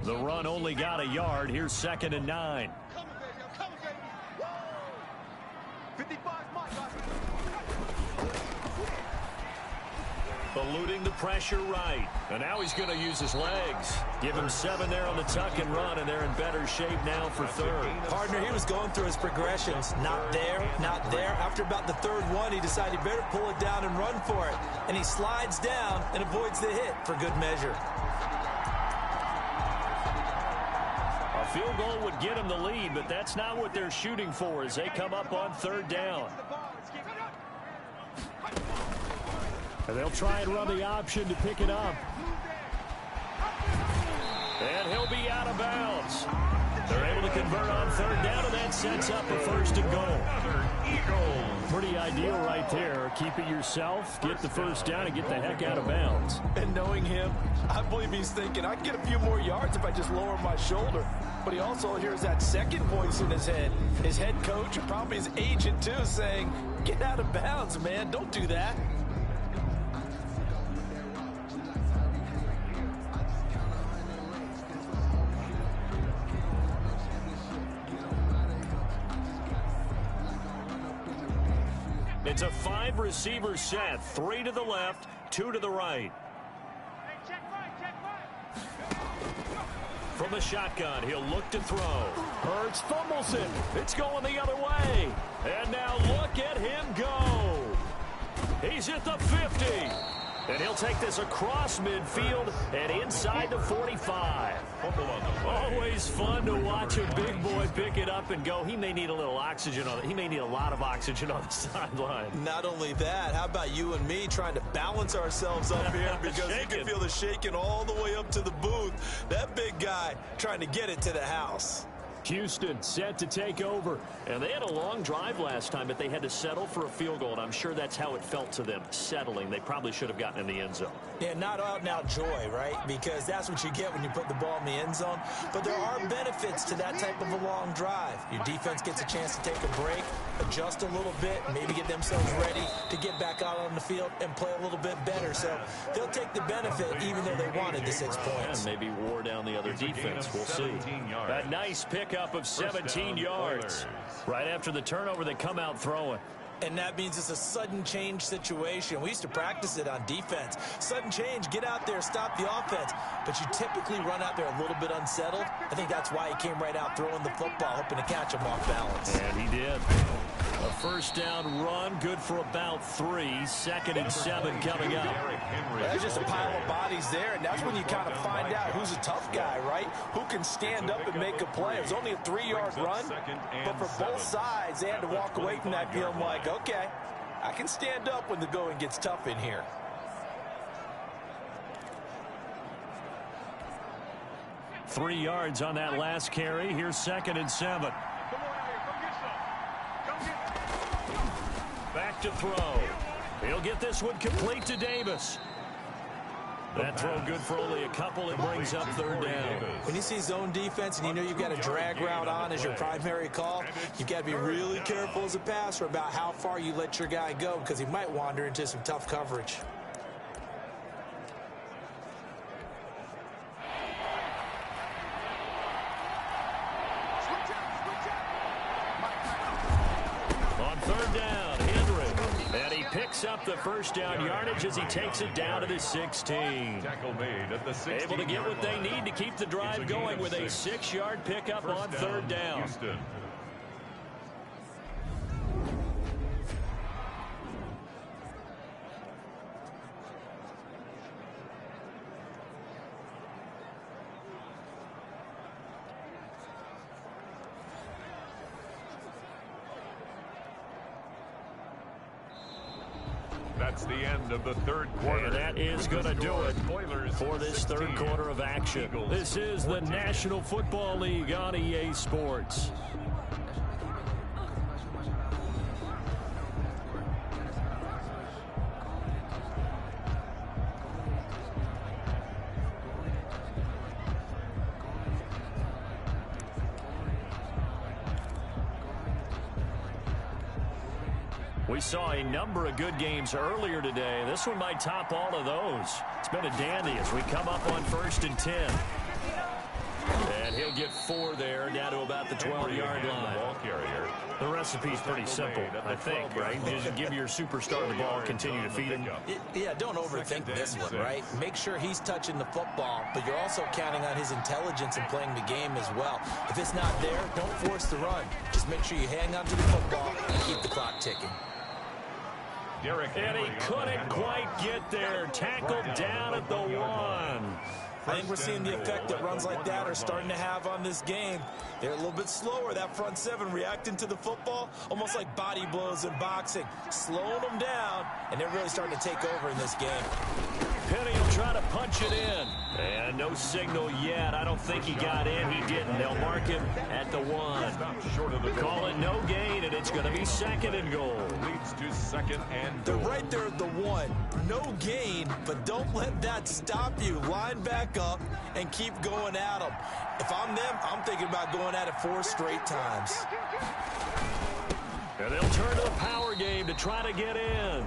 B: The run only got a yard. Here's 2nd and 9. Eluding the pressure right. And now he's going to use his legs. Give him 7 there on the tuck and run, and they're in better shape now for 3rd.
C: Partner, he was going through his progressions. Not there, not there. After about the 3rd one, he decided he better pull it down and run for it. And he slides down and avoids the hit for good measure.
B: A field goal would get him the lead, but that's not what they're shooting for as they come up on 3rd down. And they'll try and run the option to pick it up. And he'll be out of bounds. They're able to convert on 3rd down, and that sets up a 1st and goal. Pretty ideal right there. Keep it yourself, get the 1st down, and get the heck out of bounds.
C: And knowing him, I believe he's thinking, I can get a few more yards if I just lower my shoulder. But he also hears that second voice in his head. His head coach and probably his agent, too, saying, get out of bounds, man. Don't do that.
B: It's a 5-receiver set. 3 to the left, 2 to the right. From the shotgun, he'll look to throw. Hurts fumbles it. It's going the other way. And now look at him go. He's at the 50. And he'll take this across midfield and inside the 45. Always fun to watch a big boy pick it up and go. He may need a little oxygen on it. He may need a lot of oxygen on the sideline.
C: Not only that, how about you and me trying to balance ourselves up here because you can feel the shaking all the way up to the booth. That big guy trying to get it to the house.
B: Houston set to take over. And they had a long drive last time, but they had to settle for a field goal, and I'm sure that's how it felt to them, settling. They probably should have gotten in the end zone.
C: Yeah, not out-and-out joy, right? Because that's what you get when you put the ball in the end zone. But there are benefits to that type of a long drive. Your defense gets a chance to take a break, adjust a little bit, maybe get themselves ready to get back out on the field and play a little bit better. So they'll take the benefit even though they wanted the 6 points.
B: And maybe wore down the other defense. We'll see. A nice pickup of 17 yards. Right after the turnover, they come out throwing.
C: And that means it's a sudden change situation. We used to practice it on defense. Sudden change, get out there, stop the offense. But you typically run out there a little bit unsettled. I think that's why he came right out throwing the football, hoping to catch him off balance.
B: And he did. A first down run, good for about 3. 2nd and 7 coming up.
C: There's just a pile of bodies there, and that's when you kind of find out who's a tough guy, right? Who can stand up and make a play. It was only a 3-yard run, but for both sides, they had to walk away from that feeling like, okay, I can stand up when the going gets tough in here.
B: Three yards on that last carry. Here's 2nd and 7. Back to throw. He'll get this one complete to Davis. That throw good for only a couple. It brings up 3rd down.
C: When you see zone defense and you know you've got a drag route on as your primary call, you've got to be really careful as a passer about how far you let your guy go because he might wander into some tough coverage.
B: On 3rd down, Henry. And he picks up the first down yardage as he takes it down to the 16. Able to get what they need to keep the drive going with a 6-yard pickup on 3rd down.
A: Houston. That's the end of the 3rd quarter.
B: And that is going to do it for this 3rd quarter of action. This is the National Football League on EA Sports. We saw a number of good games earlier today. This one might top all of those. It's been a dandy as we come up on 1st and 10. And he'll get 4 there, down to about the 12-yard line. The recipe's pretty simple, I think, right? Just give your superstar the ball, continue to feed him.
C: Yeah, don't overthink this one, right? Make sure he's touching the football, but you're also counting on his intelligence and playing the game as well. If it's not there, don't force the run. Just make sure you hang on to the football and keep the clock ticking.
B: And he couldn't quite get there. Tackled down at the 1.
C: I think we're seeing the effect that runs like that are starting to have on this game. They're a little bit slower, that front 7 reacting to the football, almost like body blows in boxing, slowing them down, and they're really starting to take over in this game.
B: Penny will try to punch it in. And no signal yet. I don't think he got in. He didn't. They'll mark him at the 1. Call it no gain, and it's going to be 2nd and goal.
A: Leads to 2nd and
C: goal. They're right there at the 1. No gain, but don't let that stop you. Line back up and keep going at them. If I'm them, I'm thinking about going at it 4 straight times.
B: And they'll turn to the power game to try to get in.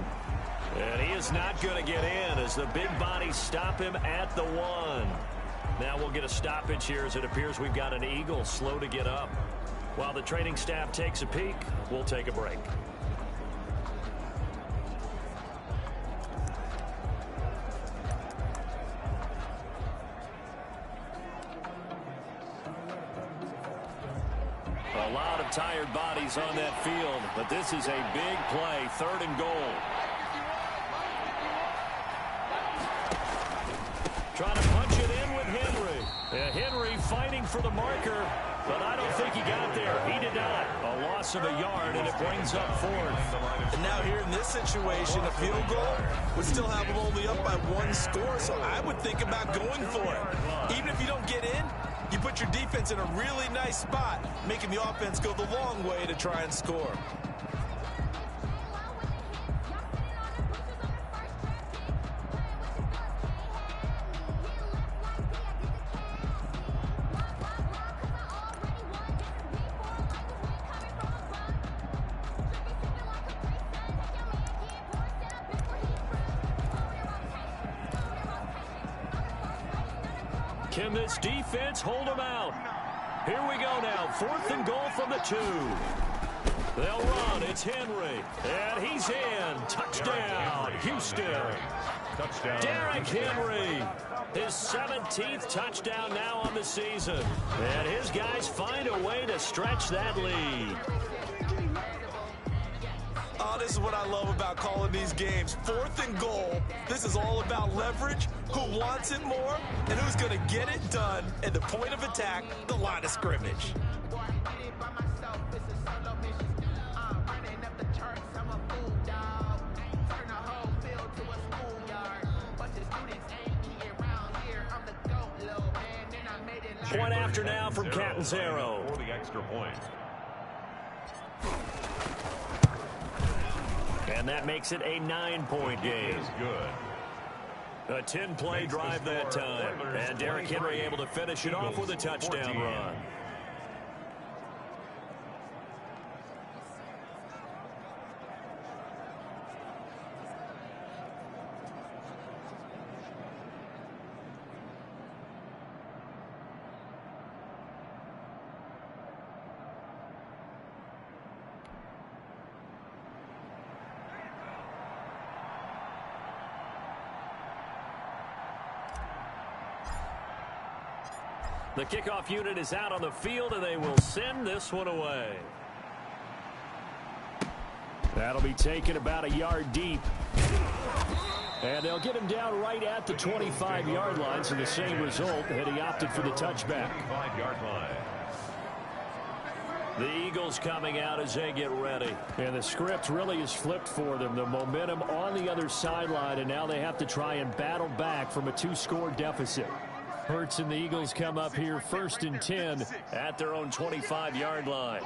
B: And he is not going to get in as the big bodies stop him at the 1. Now we'll get a stoppage here as it appears we've got an Eagle slow to get up. While the training staff takes a peek, we'll take a break. A lot of tired bodies on that field, but this is a big play, 3rd and goal. Trying to punch it in with Henry. Henry fighting for the marker, but I don't think he got there. He did not. A loss of a yard, and it brings up 4th.
C: And now here in this situation, a field goal would still have them only up by 1 score, so I would think about going for it. Even if you don't get in, you put your defense in a really nice spot, making the offense go the long way to try and score.
B: Can this defense hold them out? Here we go now. 4th and goal from the 2. They'll run. It's Henry. And he's in. Touchdown, Houston.
A: Touchdown.
B: Derrick Henry. His 17th touchdown now on the season. And his guys find a way to stretch that lead.
C: Oh, this is what I love about calling these games. 4th and goal. This is all about leverage, who wants it more, and who's going to get it done at the point of attack, the line of scrimmage.
B: Point after now from Catanzaro.
A: For the extra point.
B: And that makes it a 9-point game.
A: Is good.
B: A 10-play drive that time. And Derrick Henry able to finish it off with a touchdown run. The kickoff unit is out on the field, and they will send this one away. That'll be taken about a yard deep. And they'll get him down right at the 25-yard line, so the same result, and he opted for the touchback.
A: 25-yard line.
B: The Eagles coming out as they get ready. And the script really is flipped for them. The momentum on the other sideline, and now they have to try and battle back from a 2-score deficit. Hurts and the Eagles come up here 1st and 10 at their own 25-yard line.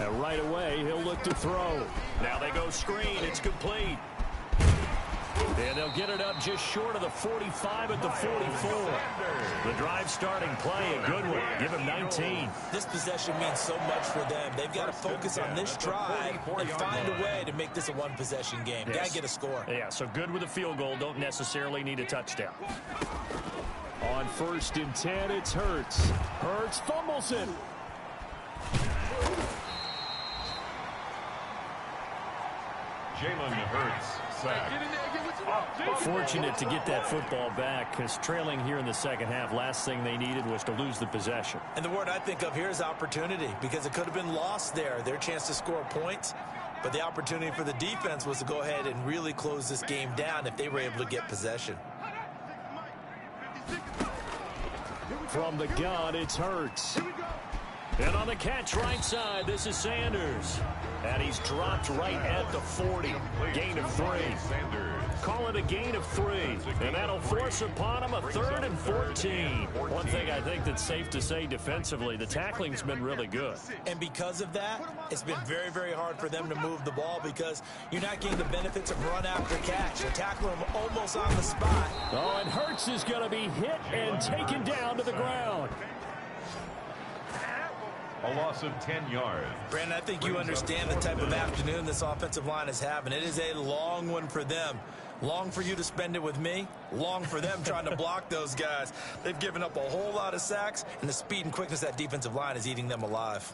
B: And right away, he'll look to throw. Now they go screen. It's complete. And they'll get it up just short of the 45 at the 44. The drive starting play, a good one. Give him 19.
C: This possession means so much for them. They've got to focus on this drive and find a way to make this a one-possession game.
B: Yes.
C: Got to get a score.
B: Yeah, so good with a field goal. Don't necessarily need a touchdown. On 1st and 10, it's Hurts. Hurts fumbles it.
A: Jalen Hurts sacked.
B: Fortunate to get that football back, because trailing here in the second half, last thing they needed was to lose the possession.
C: And the word I think of here is opportunity, because it could have been lost there, their chance to score points. But the opportunity for the defense was to go ahead and really close this game down if they were able to get possession.
B: From the gun, it's Hurts. And on the catch right side, this is Sanders. And he's dropped right at the 40. Gain of 3. Call it a gain of 3. And that'll force upon him a 3rd and 14. One thing I think that's safe to say defensively, the tackling's been really good.
C: And because of that, it's been very, very hard for them to move the ball because you're not getting the benefits of run after catch. You're tackling them almost on the spot.
B: Oh, and Hurts is going to be hit and taken down to the ground.
A: A loss of 10 yards.
C: Brandon, I think you understand the type of afternoon this offensive line is having. It is a long one for them. Long for you to spend it with me. Long for them trying to block those guys. They've given up a whole lot of sacks, and the speed and quickness of that defensive line is eating them alive.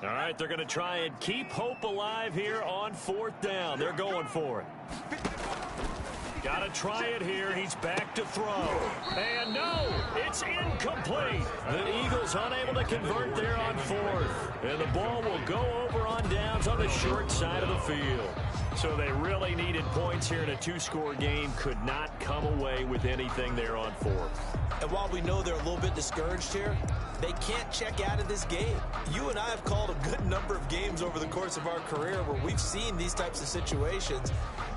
B: All right, they're going to try and keep hope alive here on 4th down. They're going for it. Got to try it here. He's back to throw. And no, it's incomplete. The Eagles unable to convert there on 4th. And the ball will go over on downs on the short side of the field. So they really needed points here in a 2-score game. Could not come away with anything there on 4th.
C: And while we know they're a little bit discouraged here, they can't check out of this game. You and I have called a good number of games over the course of our career where we've seen these types of situations.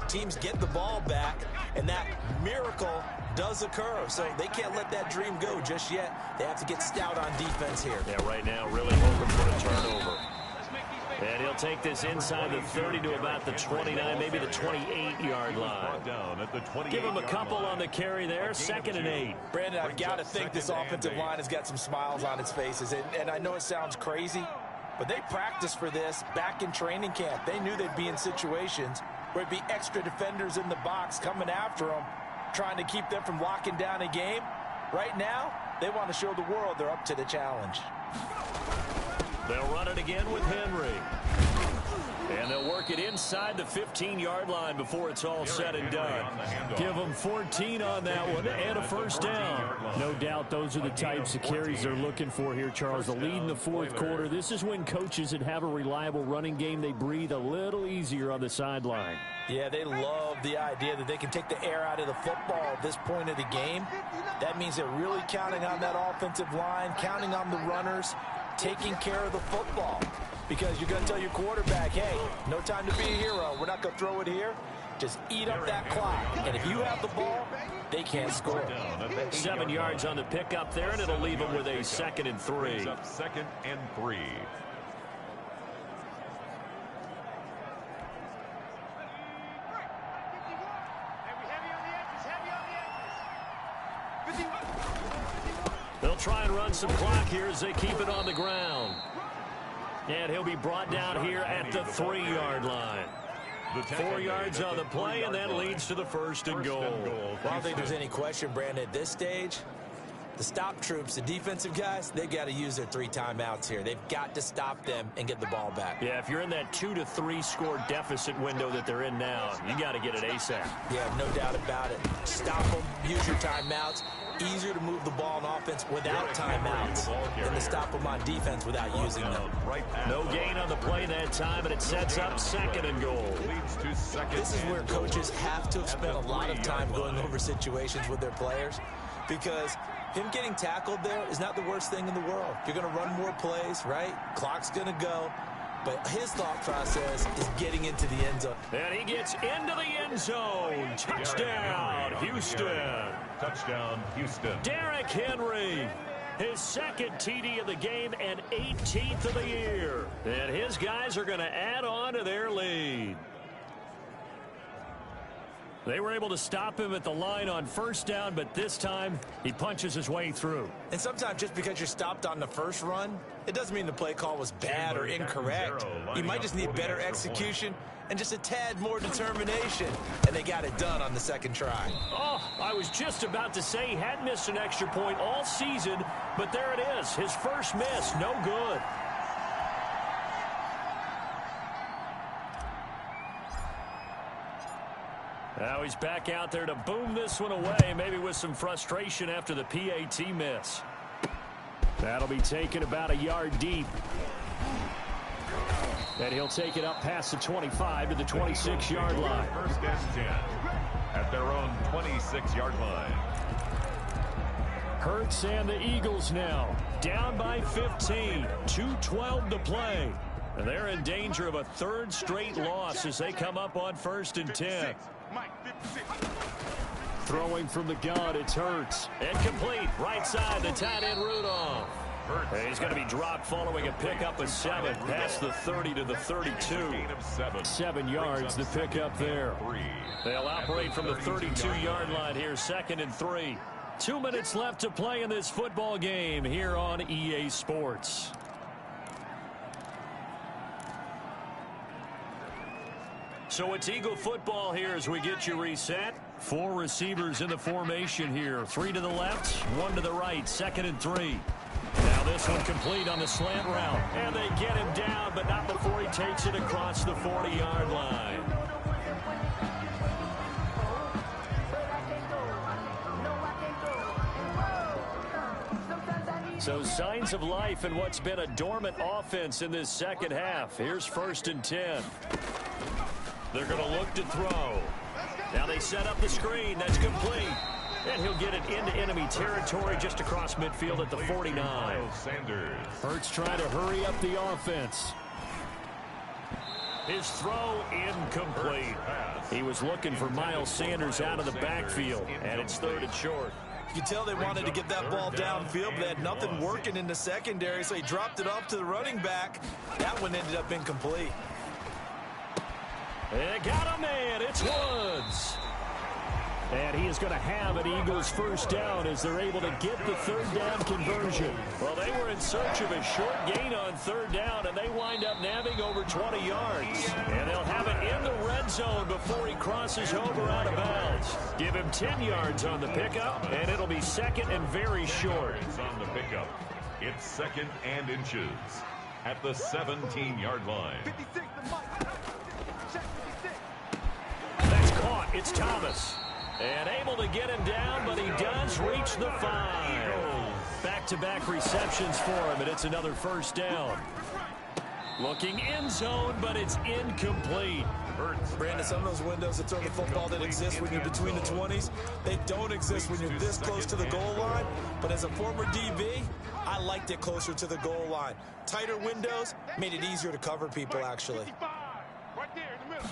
C: Teams get the ball back, and that miracle does occur. So they can't let that dream go just yet. They have to get stout on defense here.
B: Yeah, right now, really hoping for a turnover. And he'll take this inside the 30 to about the 29, maybe the 28-yard line. Give him a couple on the carry there, 2nd and 8.
C: Brandon, I've got to think this offensive line has got some smiles on its faces. And I know it sounds crazy, but they practiced for this back in training camp. They knew they'd be in situations where it'd be extra defenders in the box coming after them, trying to keep them from locking down a game. Right now, they want to show the world they're up to the challenge.
B: They'll run it again with Henry. And they'll work it inside the 15-yard line before it's all said and done. Give them 14 on that one and a 1st down.
E: No doubt those are the types of carries they're looking for here, Charles. The lead in the 4th quarter. This is when coaches that have a reliable running game, they breathe a little easier on the sideline.
C: Yeah, they love the idea that they can take the air out of the football at this point of the game. That means they're really counting on that offensive line, counting on the runners, taking care of the football. Because you're going to tell your quarterback, hey, no time to be a hero. We're not going to throw it here. Just eat up that clock. And if you have the ball, they can't score.
B: 7 yards on the pickup there, and it'll leave them with a 2nd and 3.
A: 2nd and 3.
B: They'll try and run some clock here as they keep it on the ground. And he'll be brought down here at the 3-yard line. 4 yards on the play, and that leads to the 1st and goal.
C: Well, I don't think there's any question, Brandon, at this stage. The stop troops, the defensive guys, they've got to use their 3 timeouts here. They've got to stop them and get the ball back.
B: Yeah, if you're in that 2 to 3 score deficit window that they're in now, you got to get it ASAP.
C: Yeah, no doubt about it. Stop them, use your timeouts. Easier to move the ball on offense without timeouts than to stop them on defense without using them.
B: No gain on the play that time, and it sets up 2nd and goal.
C: This is where coaches have to have spent a lot of time going over situations with their players, because him getting tackled there is not the worst thing in the world. You're going to run more plays, right? Clock's going to go. But his thought process is getting into the end zone.
B: And he gets into the end zone. Touchdown, Houston.
A: Touchdown, Houston.
B: Derrick Henry, his 2nd TD of the game and 18th of the year. And his guys are going to add on to their lead. They were able to stop him at the line on 1st down, but this time he punches his way through.
C: And sometimes just because you're stopped on the first run, it doesn't mean the play call was bad or incorrect. You might just need better execution and just a tad more determination. And they got it done on the 2nd try.
B: Oh, I was just about to say he hadn't missed an extra point all season, but there it is. His first miss, no good. Now he's back out there to boom this one away, maybe with some frustration after the PAT miss. That'll be taken about a yard deep. And he'll take it up past the 25 to the 26-yard line.
A: 1st and 10 at their own 26-yard line.
B: Hurts and the Eagles now down by 15, 2:12 to play. And they're in danger of a 3rd straight loss as they come up on 1st and 10. Throwing from the gun, it's Hurts. And complete, right side, the tight end Rudolph. And he's going to be dropped following a pickup of 7 past the 30 to the 32. 7 yards, the pickup there. They'll operate from the 32-yard line here, 2nd and 3. 2 minutes left to play in this football game here on EA Sports. So it's Eagle football here as we get you reset. 4 receivers in the formation here. 3 to the left, 1 to the right, 2nd and 3. Now This one complete on the slant route. And they get him down, but not before he takes it across the 40-yard line. So signs of life in what's been a dormant offense in this second half. Here's 1st and 10. They're going to look to throw. Now they set up the screen. That's complete. And he'll get it into enemy territory just across midfield at the 49. Hurts trying to hurry up the offense. His throw incomplete. He was looking for Miles Sanders out of the backfield, and it's 3rd and short.
C: You can tell they wanted to get that ball downfield, but they had nothing working in the secondary, so he dropped it off to the running back. That one ended up incomplete.
B: They got a man. It's Woods. And he is going to have an Eagles 1st down as they're able to get the 3rd down conversion. Well, they were in search of a short gain on 3rd down, and they wind up nabbing over 20 yards. And they'll have it in the red zone before he crosses over out of bounds. Give him 10 yards on the pickup, and it'll be 2nd and very short.
A: On the pickup, it's 2nd and inches at the 17-yard line.
B: That's caught. It's Thomas. And able to get him down, but he does reach the 5. Back-to-back receptions for him, and it's another 1st down. Looking end zone, but it's incomplete.
C: Brandon, some of those windows that throw the football that exist when you're between the 20s, they don't exist when you're this close to the goal line. But as a former DB, I liked it closer to the goal line. Tighter windows made it easier to cover people, actually.
D: Right there in the middle.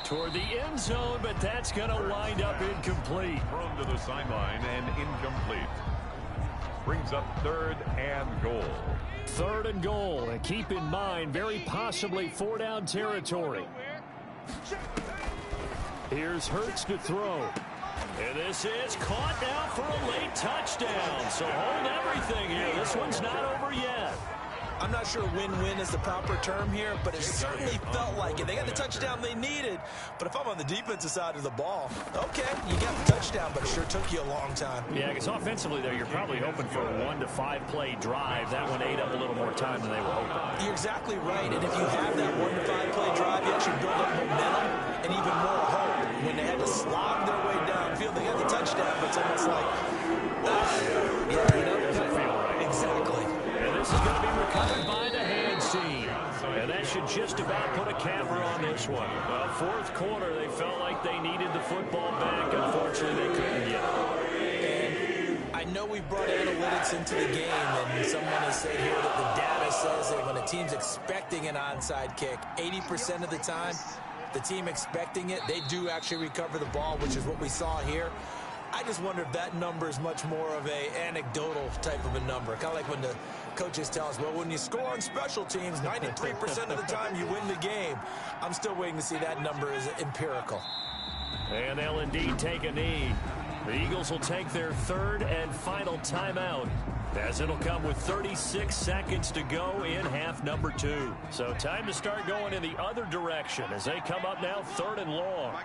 B: Toward the end zone, but that's going to wind up incomplete.
A: Thrown to the sideline and incomplete. Brings up 3rd and goal.
B: 3rd and goal. And keep in mind, very possibly 4-down territory. Here's Hurts to throw. And this is caught now for a late touchdown. So hold everything here. This one's not over yet.
C: I'm not sure win-win is the proper term here, but it certainly felt like it. They got the touchdown they needed, but if I'm on the defensive side of the ball, okay, you got the touchdown, but it sure took you a long time.
B: Yeah, because offensively there, you're probably hoping for a 1 to 5 play drive. That one ate up a little more time than they were hoping.
C: You're exactly right, and if you have that 1 to 5 play drive, you actually build up momentum and even more hope. When they had to slog their way downfield, they got the touchdown, but it's almost like, yeah, you know,
B: doesn't feel right.
C: Exactly.
B: And this is going to be recovered by the hands team. And that should just about put a camera on this one. Well, 4th quarter, they felt like they needed the football back. Unfortunately, they couldn't get it.
C: And I know we brought analytics into the game, and someone has said here that the data says that when a team's expecting an onside kick, 80% of the time, the team expecting it, they do actually recover the ball, which is what we saw here. I just wonder if that number is much more of a anecdotal type of a number. Kind of like when the coaches tell us, well, when you score on special teams, 93% of the time you win the game. I'm still waiting to see that number is empirical.
B: And they'll indeed take a knee. The Eagles will take their 3rd and final timeout, as it'll come with 36 seconds to go in half number 2. So time to start going in the other direction as they come up now 3rd and long.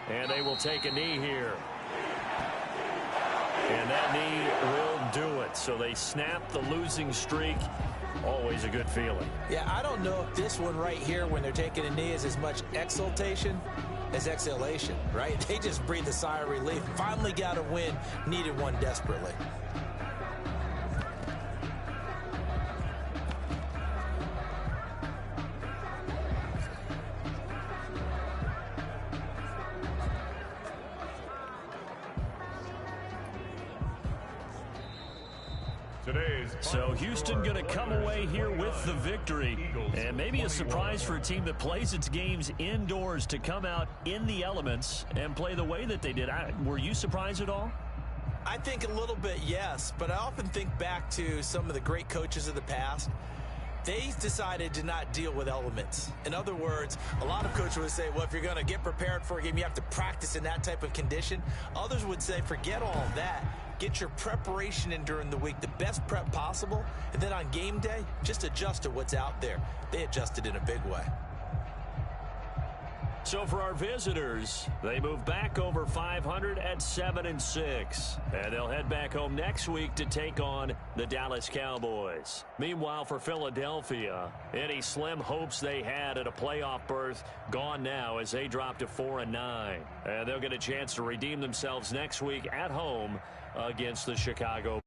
B: And they will take a knee here. And that knee will do it. So they snap the losing streak. Always a good feeling.
C: Yeah, I don't know if this one right here, when they're taking a knee, is as much exultation as exhalation, right? They just breathe a sigh of relief. Finally got a win. Needed one desperately.
B: So Houston going to come away here with the victory. And maybe a surprise for a team that plays its games indoors to come out in the elements and play the way that they did. Were you surprised at all?
C: I think a little bit, yes. But I often think back to some of the great coaches of the past. They decided to not deal with elements. In other words, a lot of coaches would say, well, if you're going to get prepared for a game, you have to practice in that type of condition. Others would say, forget all of that. Get your preparation in during the week, the best prep possible, and then on game day, just adjust to what's out there. They adjusted in a big way.
B: So for our visitors, they move back over 500 at 7-6. And they'll head back home next week to take on the Dallas Cowboys. Meanwhile, for Philadelphia, any slim hopes they had at a playoff berth gone now as they drop to 4-9. And they'll get a chance to redeem themselves next week at home against the Chicago